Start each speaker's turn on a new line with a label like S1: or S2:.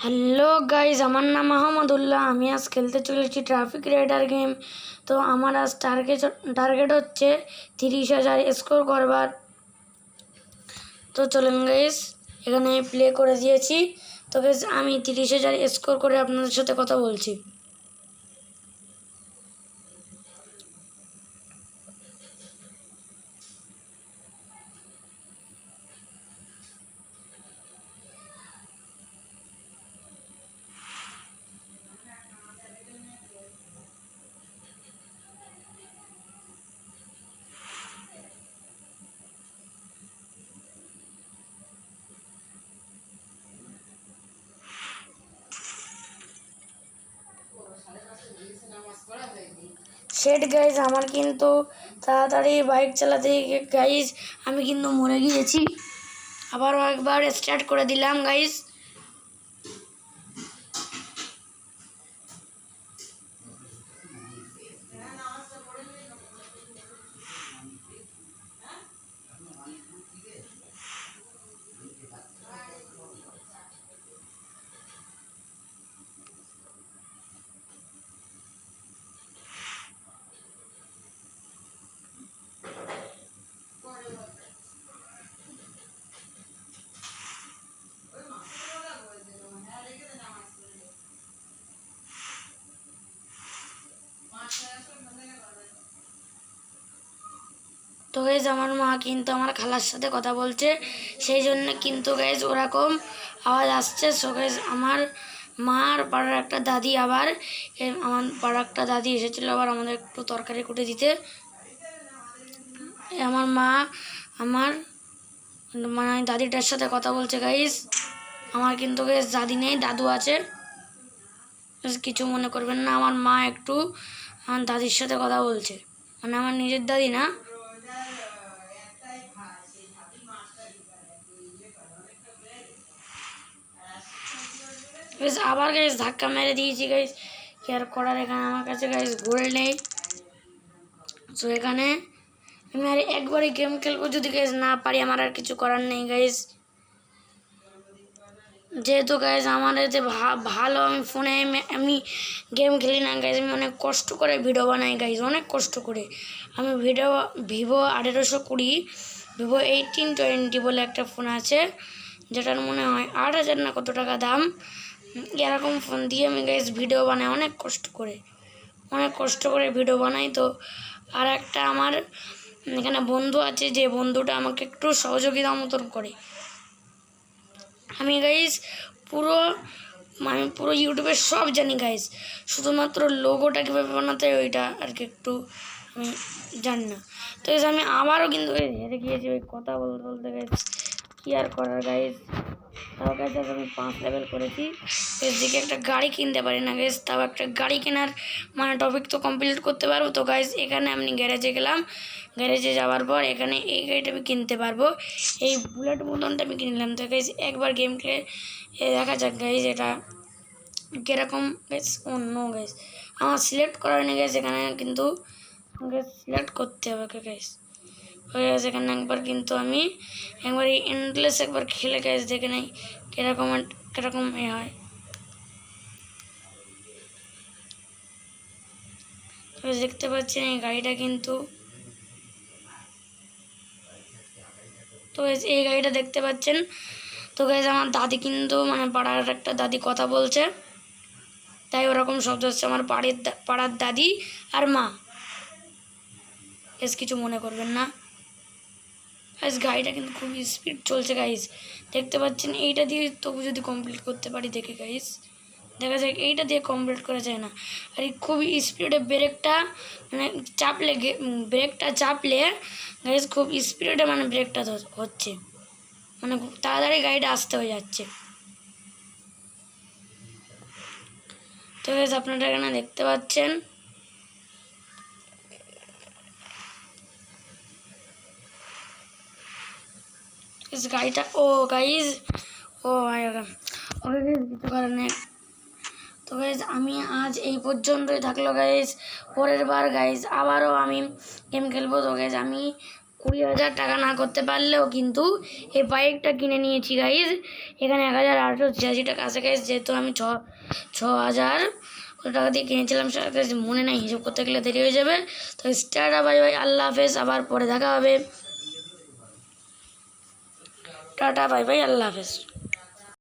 S1: Hello guys, আমার নাম মাহমুদুল্লাহ। আমি আজ খেলতে চলেছি ট্রাফিক রাইডার গেম। তো আমার আজ টার্গেট হচ্ছে 30,000 স্কোর করবার। তো চলেন গাইজ, এখানে প্লে করে দিয়েছি। তো গাইজ আমি 30,000 স্কোর করে আপনাদের সাথে কথা বলছি। শেট গাইজ, আমার কিন্তু তাড়াতাড়ি বাইক চালাতে গাইজ আমি কিন্তু মরে গিয়েছি। আবারও একবার স্টার্ট করে দিলাম গাইজ। তো গাইজ আমার মা কিন্তু আমার খালার সাথে কথা বলছে, সেই জন্য কিন্তু গাইজ ওরকম আওয়াজ আসছে। সো গাইজ আমার মার পাড়ার একটা দাদি আমার পাড়ার একটা দাদি এসেছিলো আবার আমাদের একটু তরকারি কুটে দিতে। আমার মা আমার মানে দাদিটার সাথে কথা বলছে গাইজ। আমার কিন্তু গাইজ দাদি নেই, দাদু আছে, কিছু মনে করবেন না। আমার মা একটু আমার দাদির সাথে কথা বলছে, মানে আমার নিজের দাদি না। আবার গাইজ ধাক্কা মেরে দিয়েছি গাইজ, কি আর করার। এখানে আমার কাছে গাইজ গোল্ড নেই। তো এখানে আমি আর একবারই গেম খেলবো, যদি গাইজ না পারি আমার আর কিছু করার নেই গাইজ। যেহেতু গাইজ আমার এতে ভালো আমি ফোনে আমি গেম খেলি না গাইজ, আমি অনেক কষ্ট করে ভিডিও বানাই গাইজ, অনেক কষ্ট করে। আমি ভিভো 1820 ভিভো 1820 বলে একটা ফোন আছে, যেটার মনে হয় 8,000 না কত টাকা দাম। এরকম ফোন দিয়ে আমি গাইজ ভিডিও বানাই অনেক কষ্ট করে ভিডিও বানাই। তো আর একটা আমার এখানে বন্ধু আছে, যে বন্ধুটা আমাকে একটু সহযোগিতা মতন করে। আমি পুরো ইউটিউবে সব জানি গাইজ, শুধুমাত্র লোগোটা কীভাবে বানাতে হয় ওইটা আর কি একটু আমি জানি না। তো গাইজ আমি আবারও কিন্তু হেরে গিয়েছি ওই কথা বলতে গাইজ, কী আর করার গাইজ। তাও গাইজ আমি 5 লেভেল করেছি। এদিকে একটা গাড়ি কিনতে পারি না গাইজ, তাও একটা গাড়ি কেনার মানে টপিক তো কমপ্লিট করতে পারবো। তো গাইজ এখানে আমি গ্যারেজে গেলাম, গ্যারেজে যাওয়ার পর এখানে এই গাড়িটা আমি কিনতে পারবো, এই বুলেট মতনটা আমি কিনলাম। তো গাইজ একবার গেম খেলে দেখা যাক গাইজ এটা কীরকম গাইজ। অন্য গাইজ আমার সিলেক্ট করা হয়নি গাইজ, এখানে কিন্তু সিলেক্ট করতে হবে গাইজ। হয়ে গেছে এখানে একবার, কিন্তু আমি একবার এন্ডলেস একবার খেলে গাইজ দেখে নেই কীরকম হয়। দেখতে পাচ্ছেন এই গাড়িটা কিন্তু, তো এই গাড়িটা দেখতে পাচ্ছেন। তো গাইজ আমার দাদি কিন্তু মানে পাড়ার একটা দাদি কথা বলছে, তাই ওরকম শব্দ হচ্ছে। আমার পাড়ার দাদি আর মা, বেশ কিছু মনে করবেন না গাইজ। গাড়িটা কিন্তু খুব স্পিড চলছে গাইজ, দেখতে পাচ্ছেন। এইটা দিয়ে তবু যদি কমপ্লিট করতে পারি দেখে গাইজ, দেখা যায় এইটা দিয়ে কমপ্লিট করা যায় না। আর এই খুব স্পিডে ব্রেকটা মানে চাপলে গাইজ খুব স্পিডে মানে ব্রেকটা হচ্ছে, মানে খুব তাড়াতাড়ি গাড়িটা আসতে হয়ে যাচ্ছে। তো গাইজ আপনারা এখানে দেখতে পাচ্ছেন। গাড়িটা গাইজ কিছু কারণে। তো গাইজ আমি আজ এই পর্যন্তই থাকলো গাইজ, পরের বার গাইজ আবারও আমি গেম খেলবো। তো গাইজ আমি 20,000 টাকা না করতে পারলেও কিন্তু এই বাইকটা কিনে নিয়েছি গাইজ। এখানে 1,886 টাকা আছে গাইজ, যেহেতু আমি 6,000 টাকা দিয়ে কিনেছিলাম, সেটা মনে নেই, হিসাব করতে গেলে দেরি হয়ে যাবে। তো টাটা বাই বাই, আল্লাহ হাফেজ, আবার পরে দেখা হবে। টাটা বাই বাই, আল্লাহ হাফেজ।